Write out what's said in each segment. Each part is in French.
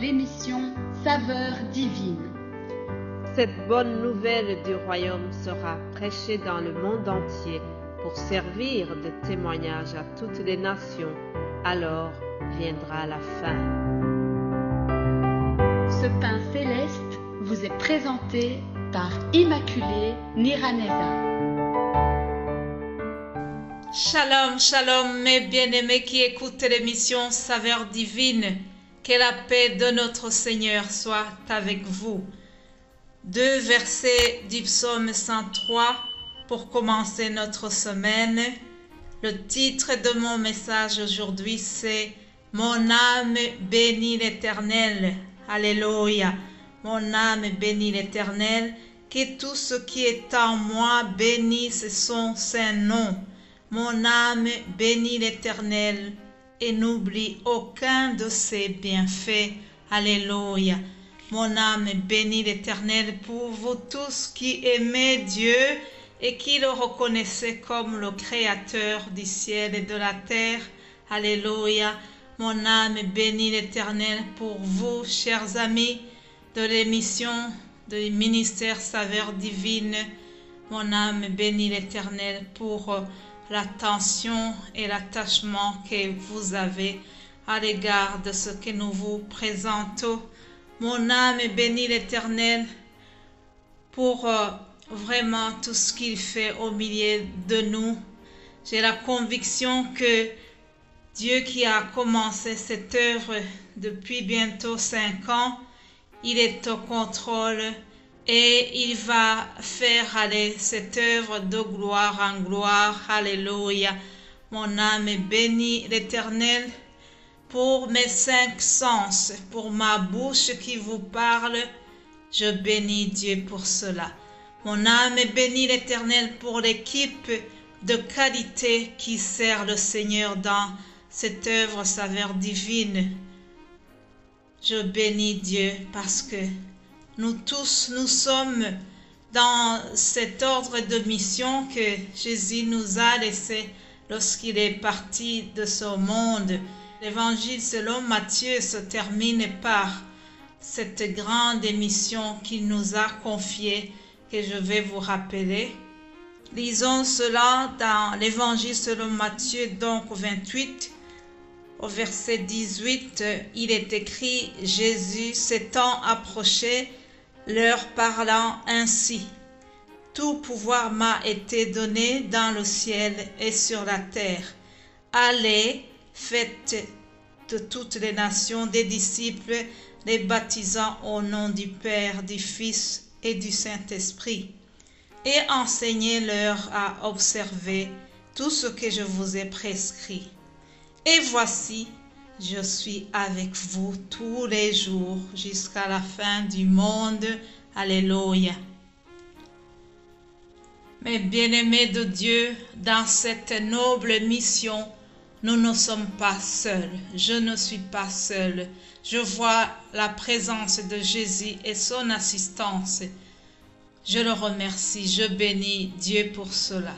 l'émission Saveur divine. Cette bonne nouvelle du royaume sera prêchée dans le monde entier pour servir de témoignage à toutes les nations. Alors viendra la fin. Ce pain céleste vous est présenté par Immaculée Niraneza. Shalom, shalom, mes bien-aimés qui écoutent l'émission Saveur divine. Que la paix de notre Seigneur soit avec vous. 2 versets du psaume 103 pour commencer notre semaine. Le titre de mon message aujourd'hui, c'est « Mon âme bénit l'Éternel ». Alléluia. Mon âme bénit l'Éternel. Que tout ce qui est en moi bénisse son saint nom. Mon âme bénit l'Éternel et n'oublie aucun de ses bienfaits. Alléluia. Mon âme bénit l'Éternel pour vous tous qui aimez Dieu et qui le reconnaissez comme le Créateur du ciel et de la terre. Alléluia. Mon âme bénit l'Éternel pour vous, chers amis de l'émission du ministère Saveur divine. Mon âme bénit l'Éternel pour l'attention et l'attachement que vous avez à l'égard de ce que nous vous présentons. Mon âme bénit l'Éternel pour vraiment tout ce qu'il fait au milieu de nous. J'ai la conviction que Dieu qui a commencé cette œuvre depuis bientôt 5 ans, il est au contrôle et il va faire aller cette œuvre de gloire en gloire. Alléluia. Mon âme bénit l'Éternel pour mes 5 sens, pour ma bouche qui vous parle. Je bénis Dieu pour cela. Mon âme bénit l'Éternel pour l'équipe de qualité qui sert le Seigneur dans cette œuvre Saveur divine. Je bénis Dieu parce que nous tous, nous sommes dans cet ordre de mission que Jésus nous a laissé lorsqu'il est parti de ce monde. L'évangile selon Matthieu se termine par cette grande mission qu'il nous a confiée que je vais vous rappeler. Lisons cela dans l'évangile selon Matthieu, donc 28. Au verset 18, il est écrit « Jésus s'étant approché, leur parlant ainsi. Tout pouvoir m'a été donné dans le ciel et sur la terre. Allez, faites de toutes les nations des disciples, les baptisant au nom du Père, du Fils et du Saint-Esprit, et enseignez-leur à observer tout ce que je vous ai prescrit. Et voici, je suis avec vous tous les jours jusqu'à la fin du monde. Alléluia. Mes bien-aimés de Dieu, dans cette noble mission, nous ne sommes pas seuls. Je ne suis pas seul. Je vois la présence de Jésus et son assistance. Je le remercie. Je bénis Dieu pour cela.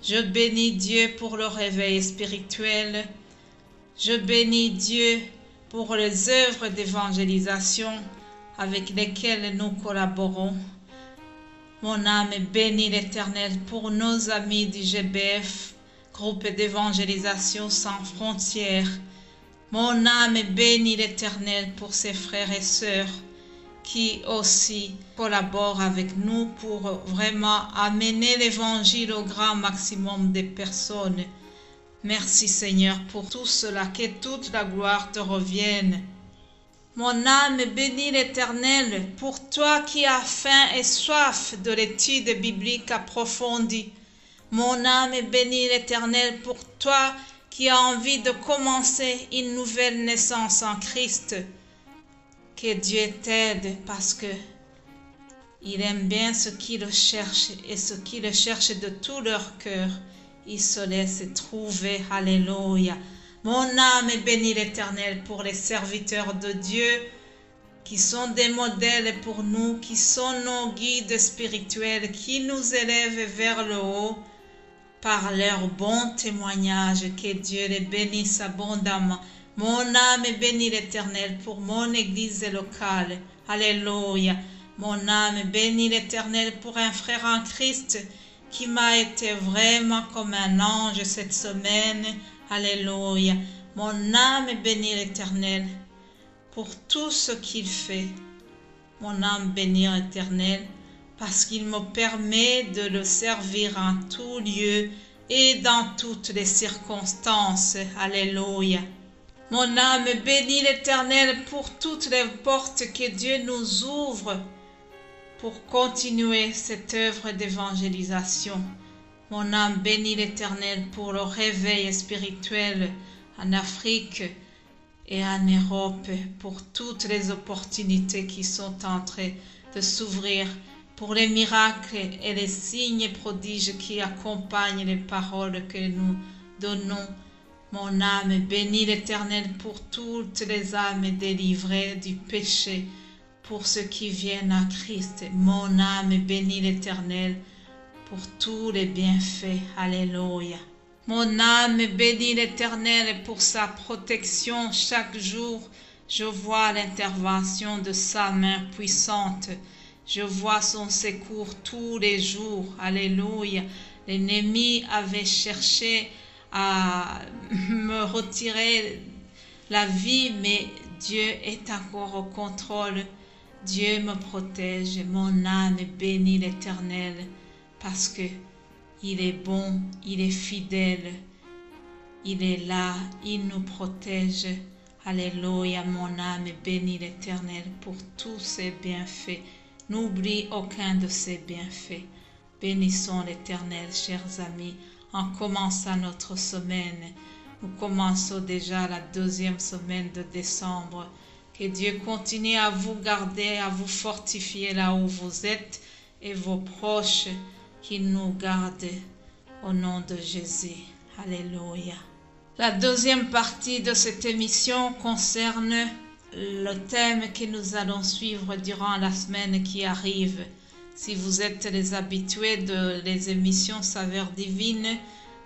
Je bénis Dieu pour le réveil spirituel. Je bénis Dieu pour les œuvres d'évangélisation avec lesquelles nous collaborons. Mon âme bénit l'Éternel pour nos amis du GBF, groupe d'évangélisation sans frontières. Mon âme bénit l'Éternel pour ses frères et sœurs qui aussi collaborent avec nous pour vraiment amener l'Évangile au grand maximum de personnes. Merci Seigneur pour tout cela, que toute la gloire te revienne. Mon âme bénit l'Éternel pour toi qui as faim et soif de l'étude biblique approfondie. Mon âme bénit l'Éternel pour toi qui as envie de commencer une nouvelle naissance en Christ. Que Dieu t'aide parce que il aime bien ceux qui le cherchent et ceux qui le cherchent de tout leur cœur. Il se laisse trouver. Alléluia. Mon âme bénit l'Éternel pour les serviteurs de Dieu qui sont des modèles pour nous, qui sont nos guides spirituels, qui nous élèvent vers le haut par leur bon témoignage. Que Dieu les bénisse abondamment. Mon âme bénit l'Éternel pour mon église locale. Alléluia. Mon âme bénit l'Éternel pour un frère en Christ qui m'a été vraiment comme un ange cette semaine. Alléluia. Mon âme bénit l'Éternel pour tout ce qu'il fait. Mon âme bénit l'Éternel parce qu'il me permet de le servir en tout lieu et dans toutes les circonstances. Alléluia. Mon âme bénit l'Éternel pour toutes les portes que Dieu nous ouvre pour continuer cette œuvre d'évangélisation. Mon âme bénit l'Éternel pour le réveil spirituel en Afrique et en Europe, pour toutes les opportunités qui sont en train de s'ouvrir, pour les miracles et les signes prodiges qui accompagnent les paroles que nous donnons. Mon âme bénit l'Éternel pour toutes les âmes délivrées du péché, pour ceux qui viennent à Christ. Mon âme bénit l'Éternel pour tous les bienfaits. Alléluia. Mon âme bénit l'Éternel pour sa protection chaque jour. Je vois l'intervention de sa main puissante. Je vois son secours tous les jours. Alléluia. L'ennemi avait cherché à me retirer la vie, mais Dieu est encore au contrôle. Dieu me protège. Mon âme bénit l'Éternel parce que il est bon, il est fidèle, il est là, il nous protège. Alléluia, mon âme bénit l'Éternel pour tous ses bienfaits. N'oublie aucun de ses bienfaits. Bénissons l'Éternel, chers amis, en commençant notre semaine. Nous commençons déjà la 2e semaine de décembre. Que Dieu continue à vous garder, à vous fortifier là où vous êtes et vos proches, qu'il nous garde au nom de Jésus. Alléluia. La 2e partie de cette émission concerne le thème que nous allons suivre durant la semaine qui arrive. Si vous êtes les habitués des émissions Saveurs Divines,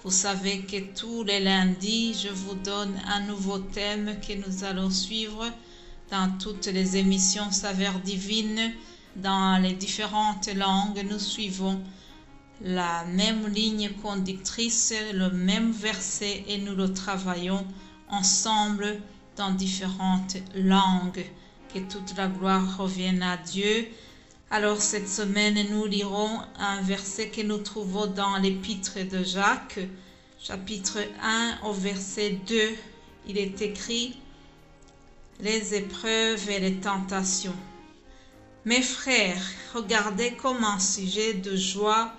vous savez que tous les lundis, je vous donne un nouveau thème que nous allons suivre dans toutes les émissions Saveurs Divines. Dans les différentes langues, nous suivons la même ligne conductrice, le même verset et nous le travaillons ensemble dans différentes langues. Que toute la gloire revienne à Dieu. Alors cette semaine, nous lirons un verset que nous trouvons dans l'épître de Jacques, chapitre 1 au verset 2. Il est écrit « Les épreuves et les tentations. Mes frères, regardez comme un sujet de joie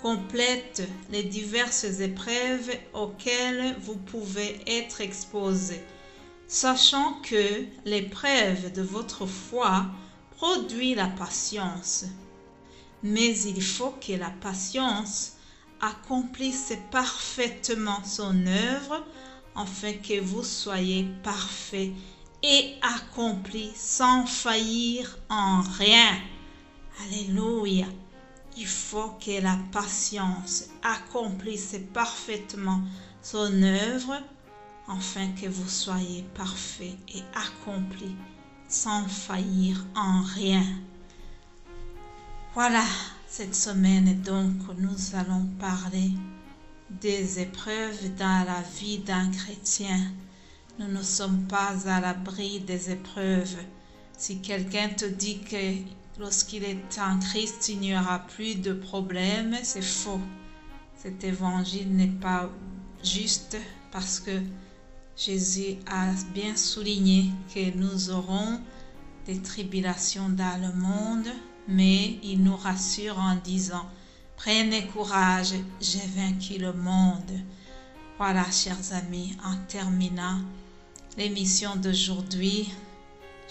complète les diverses épreuves auxquelles vous pouvez être exposés, sachant que l'épreuve de votre foi produit la patience. Mais il faut que la patience accomplisse parfaitement son œuvre, afin que vous soyez parfaits et accomplis sans faillir en rien. » Alléluia. Il faut que la patience accomplisse parfaitement son œuvre, afin que vous soyez parfaits et accomplis sans faillir en rien. Voilà, cette semaine donc, nous allons parler des épreuves dans la vie d'un chrétien. Nous ne sommes pas à l'abri des épreuves. Si quelqu'un te dit que lorsqu'il est en Christ, il n'y aura plus de problèmes, c'est faux. Cet évangile n'est pas juste parce que Jésus a bien souligné que nous aurons des tribulations dans le monde, mais il nous rassure en disant « Prenez courage, j'ai vaincu le monde ». Voilà, chers amis, en terminant l'émission d'aujourd'hui,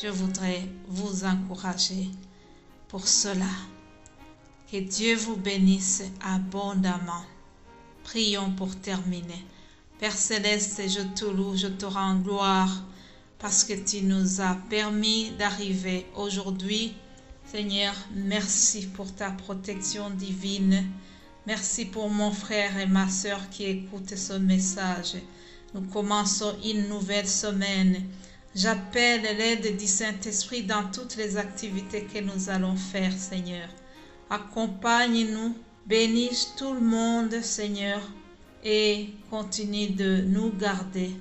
je voudrais vous encourager pour cela. Que Dieu vous bénisse abondamment. Prions pour terminer. Père Céleste, je te loue, je te rends gloire parce que tu nous as permis d'arriver aujourd'hui. Seigneur, merci pour ta protection divine. Merci pour mon frère et ma sœur qui écoutent ce message. Nous commençons une nouvelle semaine. J'appelle l'aide du Saint-Esprit dans toutes les activités que nous allons faire, Seigneur. Accompagne-nous, bénis tout le monde, Seigneur, et continue de nous garder,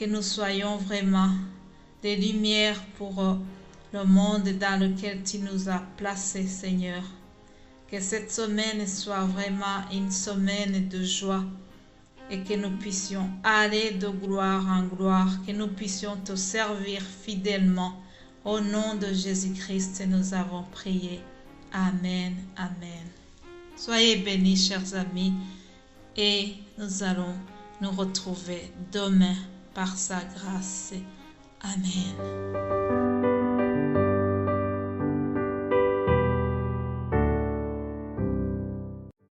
que nous soyons vraiment des lumières pour le monde dans lequel tu nous as placés, Seigneur. Que cette semaine soit vraiment une semaine de joie et que nous puissions aller de gloire en gloire, que nous puissions te servir fidèlement. Au nom de Jésus-Christ, nous avons prié. Amen, amen. Soyez bénis, chers amis, et nous allons nous retrouver demain par sa grâce. Amen.